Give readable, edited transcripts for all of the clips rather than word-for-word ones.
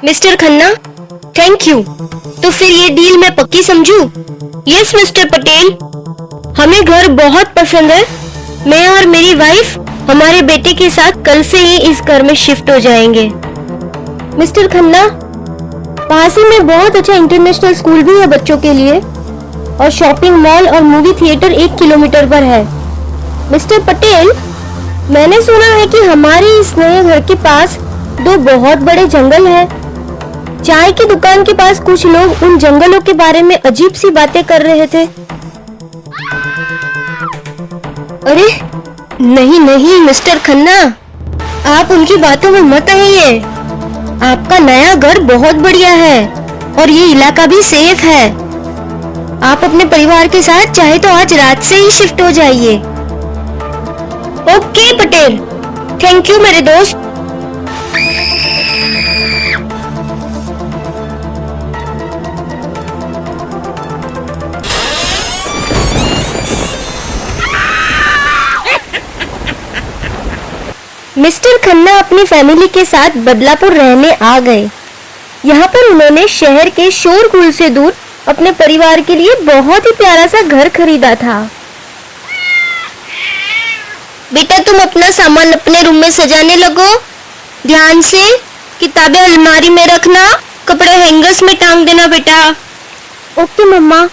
Mister Khanna, thank you. तो फिर ये डील मैं पक्की समझूं? यस मिस्टर पटेल, हमें घर बहुत पसंद है। मैं और मेरी वाइफ हमारे बेटे के साथ कल से ही इस घर में शिफ्ट हो जाएंगे। मिस्टर खन्ना, पास ही में बहुत अच्छा इंटरनेशनल स्कूल भी है बच्चों के लिए, और शॉपिंग मॉल और मूवी थिएटर 1 किलोमीटर पर है। मिस्टर पटेल, मैंने सुना है कि हमारे इस नए घर के पास 2 बहुत बड़े जंगल हैं। चाय की दुकान के पास कुछ लोग उन जंगलों के बारे में अजीब सी बातें कर रहे थे। अरे नहीं नहीं मिस्टर खन्ना, आप उनकी बातों में मत आइए। आपका नया घर बहुत बढ़िया है और ये इलाका भी सेफ है। आप अपने परिवार के साथ चाहे तो आज रात से ही शिफ्ट हो जाइए। ओके पटेल, थैंक यू मेरे दोस्त। मिस्टर खन्ना अपनी फैमिली के साथ बदलापुर रहने आ गए। यहाँ पर उन्होंने शहर के शोरगुल से दूर अपने परिवार के लिए बहुत ही प्यारा सा घर खरीदा था। बेटा, तुम अपना सामान अपने रूम में सजाने लगो। ध्यान से, किताबें अलमारी में रखना, कपड़े हैंगर्स में टांग देना बेटा। ओके मम्मा।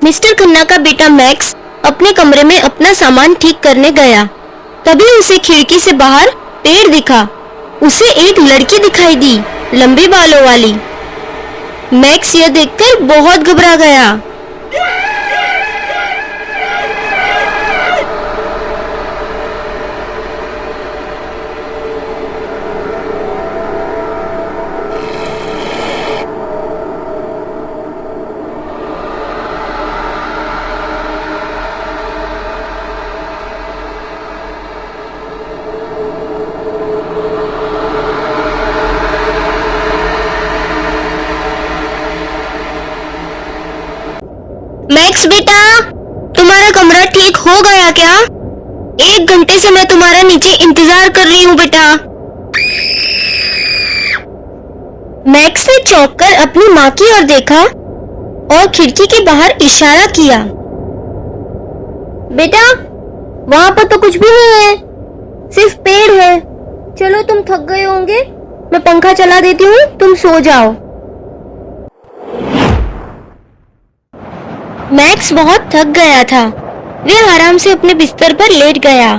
मिस्टर खन्ना का बेटा मैक्स अपने कमरे में अपना सामान ठीक करने गया। तभी उसे खिड़की से बाहर पेड़ दिखा। उसे एक लड़की दिखाई दी, लंबे बालों वाली। मैक्स यह देखकर बहुत घबरा गया। मैक्स बेटा, तुम्हारा कमरा ठीक हो गया क्या? 1 घंटे से मैं तुम्हारा नीचे इंतजार कर रही हूँ बेटा। मैक्स ने चौंक कर अपनी माँ की ओर देखा और खिड़की के बाहर इशारा किया। बेटा, वहाँ पर तो कुछ भी नहीं है, सिर्फ पेड़ है। चलो, तुम थक गए होंगे, मैं पंखा चला देती हूँ, तुम सो जाओ। मैक्स बहुत थक गया था। वह आराम से अपने बिस्तर पर लेट गया।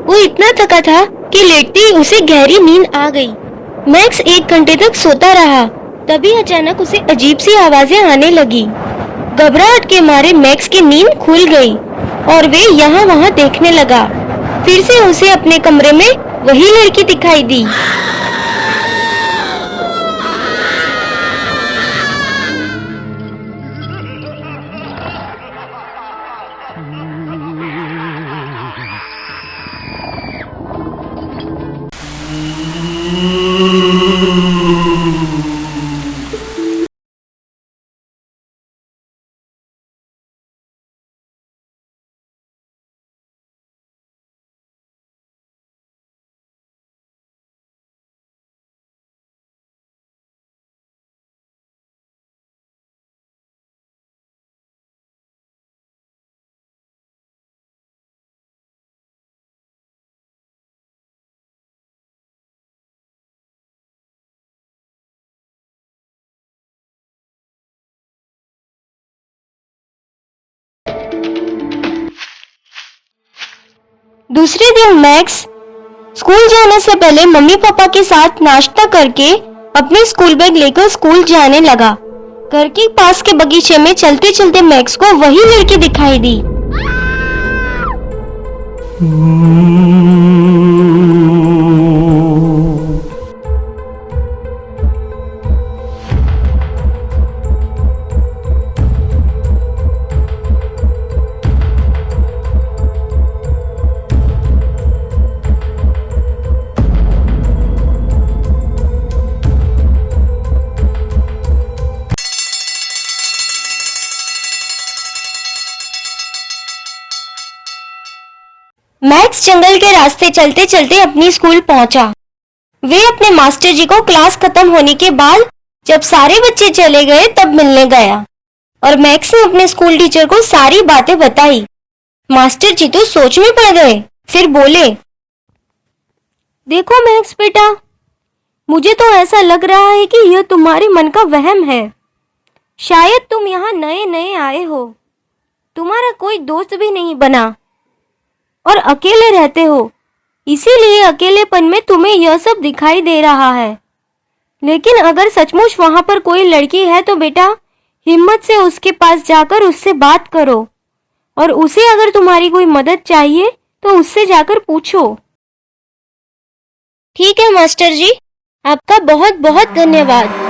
वो इतना थका था कि लेटते ही उसे गहरी नींद आ गई। मैक्स 1 घंटे तक सोता रहा। तभी अचानक उसे अजीब सी आवाजें आने लगी। घबराहट के मारे मैक्स की नींद खुल गई और वे यहाँ वहाँ देखने लगा। फिर से उसे अपने कमरे में वही लड़की दिखाई दी। दूसरे दिन मैक्स स्कूल जाने से पहले मम्मी पापा के साथ नाश्ता करके अपनी स्कूल बैग लेकर स्कूल जाने लगा। घर के पास के बगीचे में चलते चलते मैक्स को वही लड़की दिखाई दी। मैक्स जंगल के रास्ते चलते चलते अपनी स्कूल पहुंचा। वे अपने मास्टर जी को क्लास खत्म होने के बाद जब सारे बच्चे चले गए तब मिलने गया और मैक्स ने अपने स्कूल टीचर को सारी बातें बताई। मास्टर जी तो सोच में पड़ गए, फिर बोले, देखो मैक्स बेटा, मुझे तो ऐसा लग रहा है कि यह तुम्हारे मन का वहम है। शायद तुम यहाँ नए नए आए हो, तुम्हारा कोई दोस्त भी नहीं बना और अकेले रहते हो, इसीलिए अकेलेपन में तुम्हें यह सब दिखाई दे रहा है। लेकिन अगर सचमुच वहां पर कोई लड़की है तो बेटा हिम्मत से उसके पास जाकर उससे बात करो और उसे अगर तुम्हारी कोई मदद चाहिए तो उससे जाकर पूछो। ठीक है मास्टर जी, आपका बहुत बहुत धन्यवाद।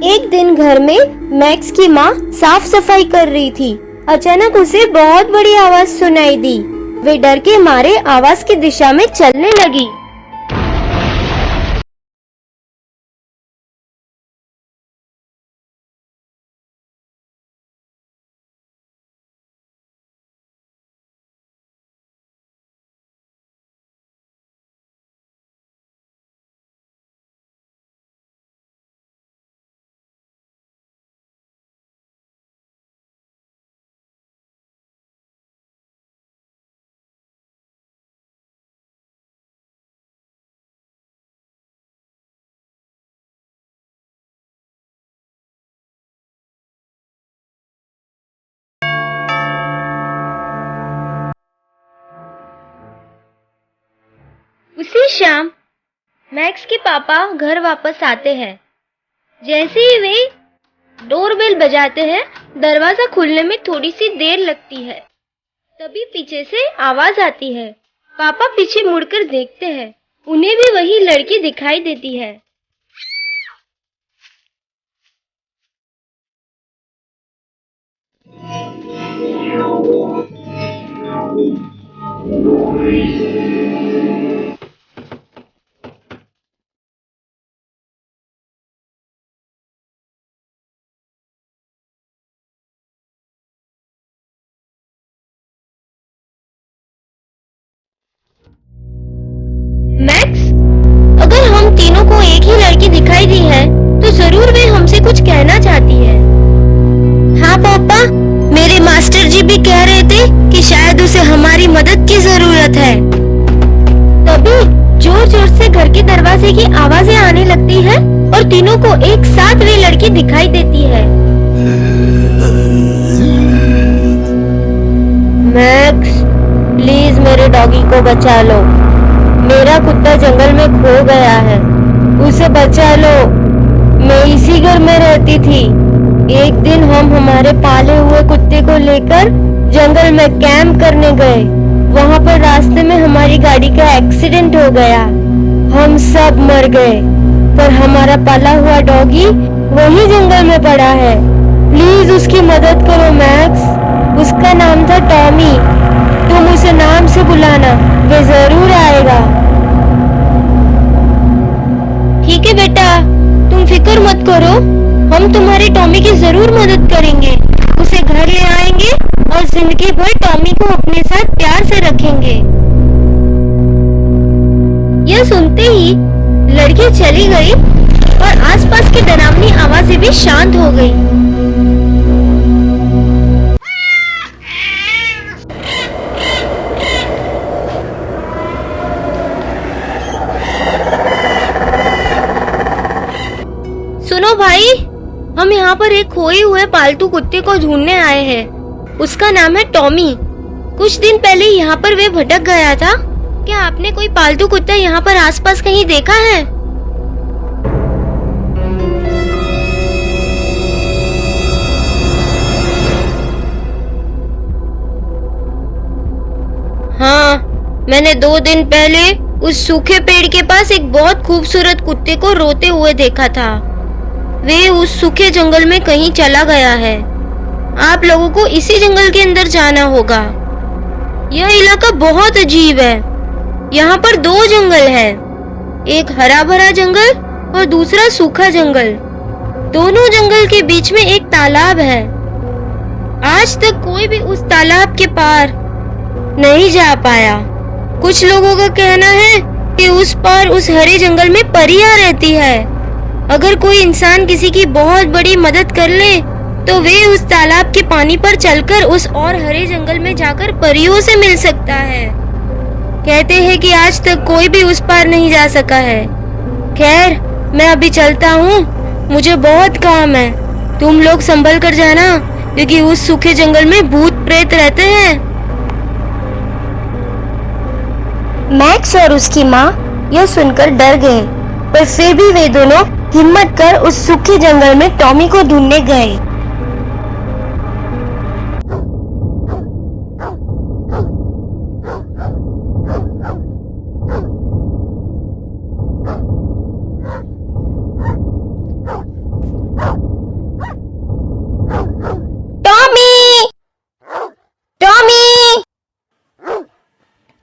एक दिन घर में मैक्स की माँ साफ सफाई कर रही थी। अचानक उसे बहुत बड़ी आवाज सुनाई दी। वे डर के मारे आवाज की दिशा में चलने लगी। उसी शाम मैक्स के पापा घर वापस आते हैं। जैसे ही वे डोरबेल बजाते हैं, दरवाजा खुलने में थोड़ी सी देर लगती है। तभी पीछे से आवाज आती है। पापा पीछे मुड़कर देखते हैं, उन्हें भी वही लड़की दिखाई देती है। मैक्स, अगर हम तीनों को एक ही लड़की दिखाई दी है तो जरूर वे हमसे कुछ कहना चाहती है। हाँ पापा, मेरे मास्टर जी भी कह रहे थे कि शायद उसे हमारी मदद की जरूरत है। तभी जोर जोर से घर के दरवाजे की आवाजें आने लगती है और तीनों को एक साथ वे लड़की दिखाई देती है। मैक्स, प्लीज मेरे डॉगी को बचा लो। मेरा कुत्ता जंगल में खो गया है, उसे बचा लो। मैं इसी घर में रहती थी। एक दिन हम हमारे पाले हुए कुत्ते को लेकर जंगल में कैंप करने गए। वहां पर रास्ते में हमारी गाड़ी का एक्सीडेंट हो गया, हम सब मर गए, पर हमारा पाला हुआ डॉगी वही जंगल में पड़ा है। प्लीज उसकी मदद करो मैक्स। उसका नाम था टॉमी, तुम उसे नाम से बुलाना, वे जरूर आएगा। ठीक है बेटा, तुम फिक्र मत करो, हम तुम्हारे टॉमी की जरूर मदद करेंगे। उसे घर ले आएंगे और जिंदगी भर टॉमी को अपने साथ प्यार से रखेंगे। यह सुनते ही लड़की चली गई और आसपास की डरावनी आवाजें भी शांत हो गई। सुनो भाई, हम यहाँ पर एक खोए हुए पालतू कुत्ते को ढूंढने आए हैं। उसका नाम है टॉमी। कुछ दिन पहले यहाँ पर वे भटक गया था। क्या आपने कोई पालतू कुत्ता यहाँ पर आसपास कहीं देखा है? हाँ, मैंने 2 दिन पहले उस सूखे पेड़ के पास एक बहुत खूबसूरत कुत्ते को रोते हुए देखा था। वे उस सूखे जंगल में कहीं चला गया है। आप लोगों को इसी जंगल के अंदर जाना होगा। यह इलाका बहुत अजीब है। यहाँ पर 2 जंगल है, एक हरा भरा जंगल और दूसरा सूखा जंगल। दोनों जंगल के बीच में एक तालाब है। आज तक कोई भी उस तालाब के पार नहीं जा पाया। कुछ लोगों का कहना है कि उस पार उस हरे जंगल में परियां रहती है। अगर कोई इंसान किसी की बहुत बड़ी मदद कर ले तो वे उस तालाब के पानी पर चलकर उस और हरे जंगल में जाकर परियों से मिल सकता है। कहते हैं कि आज तक कोई भी उस पार नहीं जा सका है। खैर, मैं अभी चलता हूँ, मुझे बहुत काम है। तुम लोग संभल कर जाना, क्योंकि उस सूखे जंगल में भूत प्रेत रहते हैं। मैक्स और उसकी माँ यह सुनकर डर गए, पर फिर भी वे दोनों हिम्मत कर उस सूखे जंगल में टॉमी को ढूंढने गए। टॉमी! टॉमी!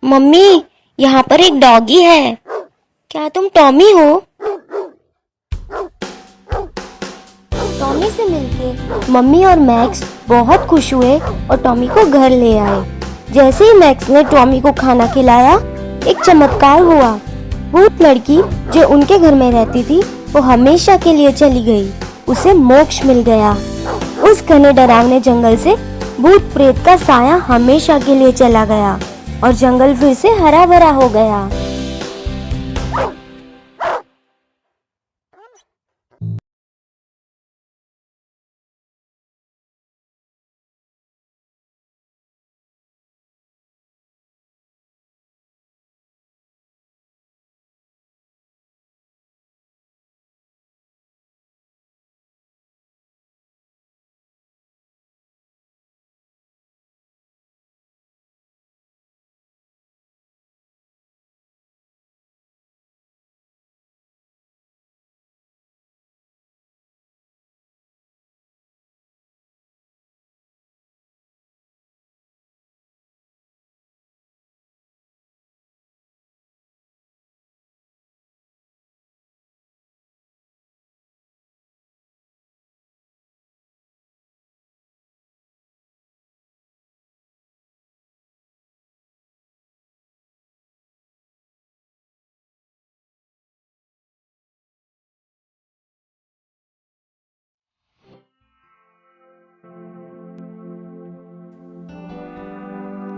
मम्मी, यहाँ पर एक डॉगी है। क्या तुम टॉमी हो? टॉमी से मिलके मम्मी और मैक्स बहुत खुश हुए और टॉमी को घर ले आए। जैसे ही मैक्स ने टॉमी को खाना खिलाया, एक चमत्कार हुआ। भूत लड़की जो उनके घर में रहती थी, वो हमेशा के लिए चली गई। उसे मोक्ष मिल गया। उस घने डरावने जंगल से भूत प्रेत का साया हमेशा के लिए चला गया और जंगल फिर से हरा भरा हो गया।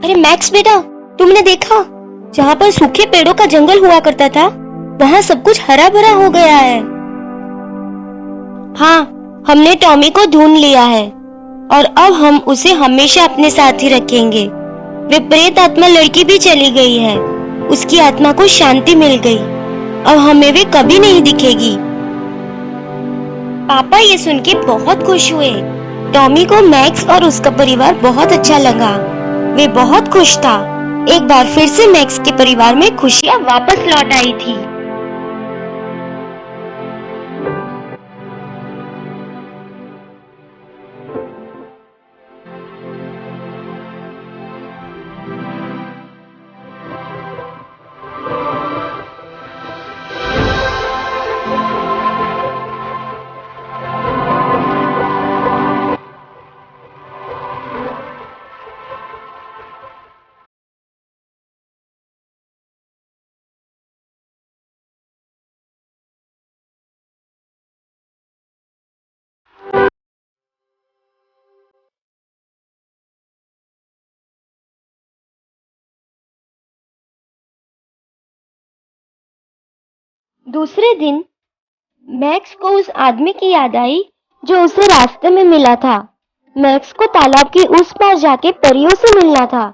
अरे मैक्स बेटा, तुमने देखा? जहाँ पर सूखे पेड़ों का जंगल हुआ करता था, वहाँ सब कुछ हरा भरा हो गया है। हाँ, हमने टॉमी को ढूंढ लिया है और अब हम उसे हमेशा अपने साथ ही रखेंगे। वे प्रेत आत्मा लड़की भी चली गई है। उसकी आत्मा को शांति मिल गई। अब हमें वे कभी नहीं दिखेगी। पापा ये सुन के बहुत खुश हुए। टॉमी को मैक्स और उसका परिवार बहुत अच्छा लगा। वे बहुत खुश था। एक बार फिर से मैक्स के परिवार में खुशियाँ वापस लौट आई थी। दूसरे दिन मैक्स को उस आदमी की याद आई जो उसे रास्ते में मिला था। मैक्स को तालाब की उस पार जाके परियों से मिलना था,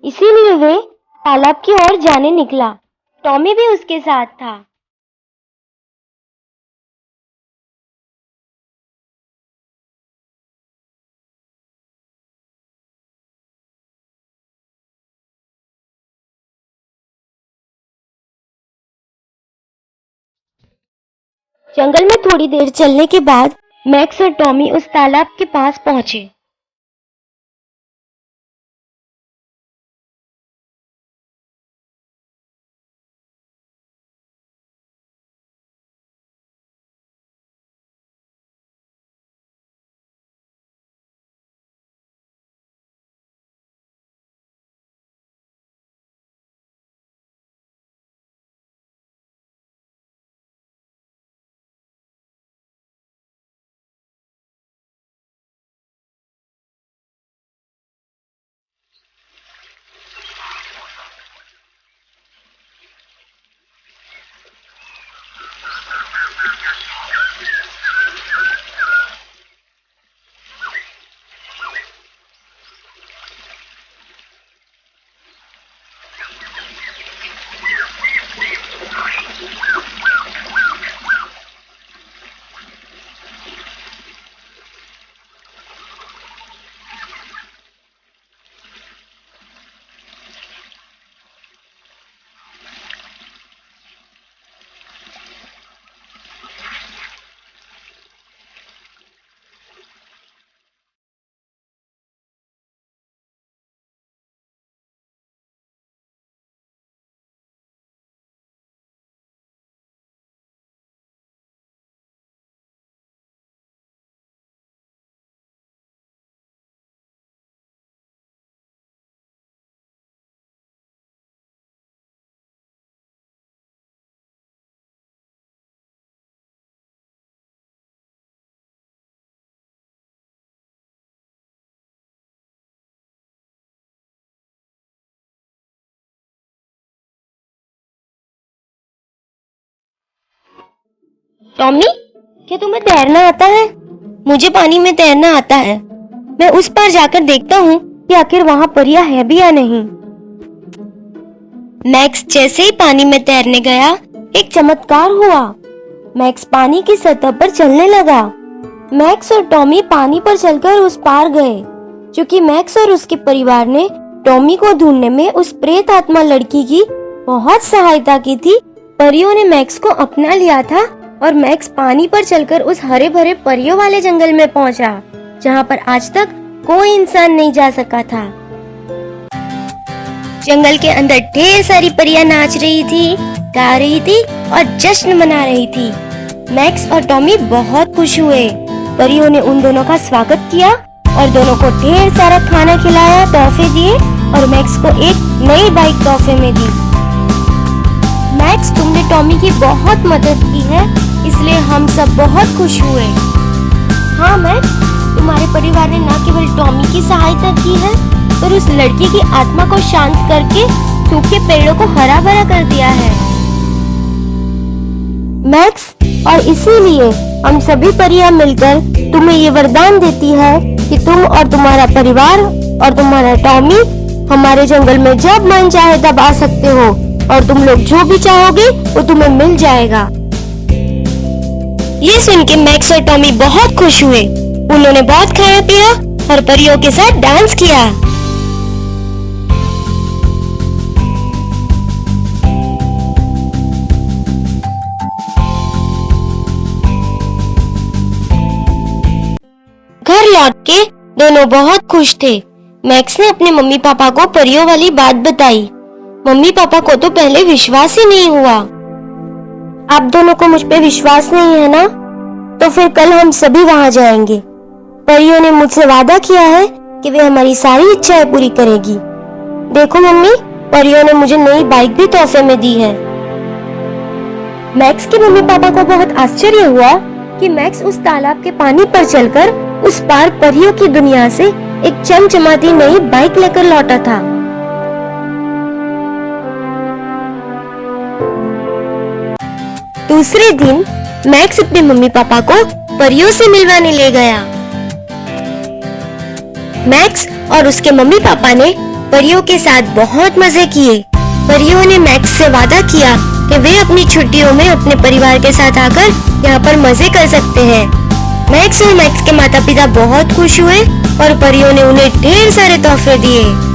इसीलिए वे तालाब की ओर जाने निकला। टॉमी भी उसके साथ था। जंगल में थोड़ी देर चलने के बाद मैक्स और टॉमी उस तालाब के पास पहुंचे। टॉमी, क्या तुम्हें तैरना आता है? मुझे पानी में तैरना आता है। मैं उस पार जाकर देखता हूँ कि आखिर वहाँ परियां है भी या नहीं। मैक्स जैसे ही पानी में तैरने गया, एक चमत्कार हुआ। मैक्स पानी की सतह पर चलने लगा। मैक्स और टॉमी पानी पर चलकर उस पार गए। क्योंकि मैक्स और उसके परिवार ने टॉमी को ढूंढने में उस प्रेत आत्मा लड़की की बहुत सहायता की थी, परियों ने मैक्स को अपना लिया था और मैक्स पानी पर चलकर उस हरे भरे परियों वाले जंगल में पहुंचा, जहां पर आज तक कोई इंसान नहीं जा सका था। जंगल के अंदर ढेर सारी परियां नाच रही थी, गा रही थी और जश्न मना रही थी। मैक्स और टॉमी बहुत खुश हुए। परियों ने उन दोनों का स्वागत किया और दोनों को ढेर सारा खाना खिलाया, तोहफे दिए और मैक्स को एक नई बाइक तोहफे में दी। मैक्स, तुमने टॉमी की बहुत मदद की है, इसलिए हम सब बहुत खुश हुए। हाँ मैक्स, तुम्हारे परिवार ने न केवल टॉमी की सहायता की है, पर उस लड़की की आत्मा को शांत करके सूखे पेड़ों को हरा भरा कर दिया है। मैक्स, और इसीलिए हम सभी परियां मिलकर तुम्हें ये वरदान देती है कि तुम और तुम्हारा परिवार और तुम्हारा टॉमी हमारे जंगल में जब मन चाहे तब आ सकते हो और तुम लोग जो भी चाहोगे वो तुम्हें मिल जाएगा। ये सुन के मैक्स और टॉमी बहुत खुश हुए। उन्होंने बहुत खाया पिया और परियों के साथ डांस किया। घर लौट के दोनों बहुत खुश थे। मैक्स ने अपने मम्मी पापा को परियों वाली बात बताई। मम्मी पापा को तो पहले विश्वास ही नहीं हुआ। आप दोनों को मुझ पे विश्वास नहीं है ना? तो फिर कल हम सभी वहां जाएंगे। परियों ने मुझसे वादा किया है कि वे हमारी सारी इच्छाएं पूरी करेगी। देखो मम्मी, परियों ने मुझे नई बाइक भी तोहफे में दी है। मैक्स के मम्मी पापा को बहुत आश्चर्य हुआ कि मैक्स उस तालाब के पानी पर चलकर उस पार परियों की दुनिया से एक चमचमाती नई बाइक लेकर लौटा था। दूसरे दिन मैक्स अपने मम्मी पापा को परियों से मिलवाने ले गया। मैक्स और उसके मम्मी पापा ने परियों के साथ बहुत मजे किए। परियों ने मैक्स से वादा किया कि वे अपनी छुट्टियों में अपने परिवार के साथ आकर यहाँ पर मजे कर सकते हैं। मैक्स और मैक्स के माता पिता बहुत खुश हुए और परियों ने उन्हें ढेर सारे तोहफे दिए।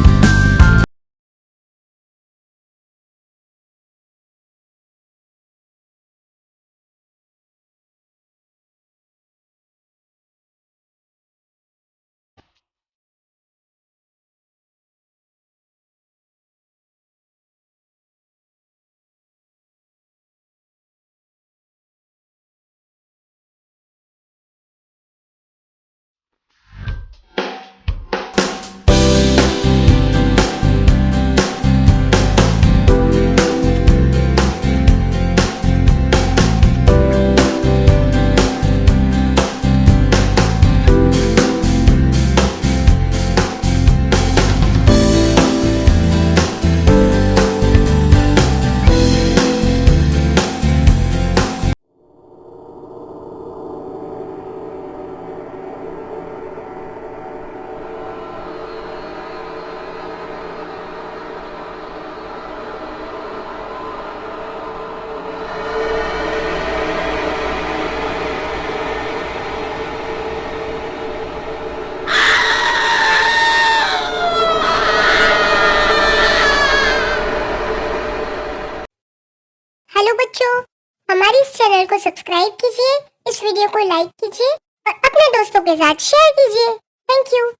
हेलो बच्चों, हमारे इस चैनल को सब्सक्राइब कीजिए, इस वीडियो को लाइक कीजिए और अपने दोस्तों के साथ शेयर कीजिए। Thank you.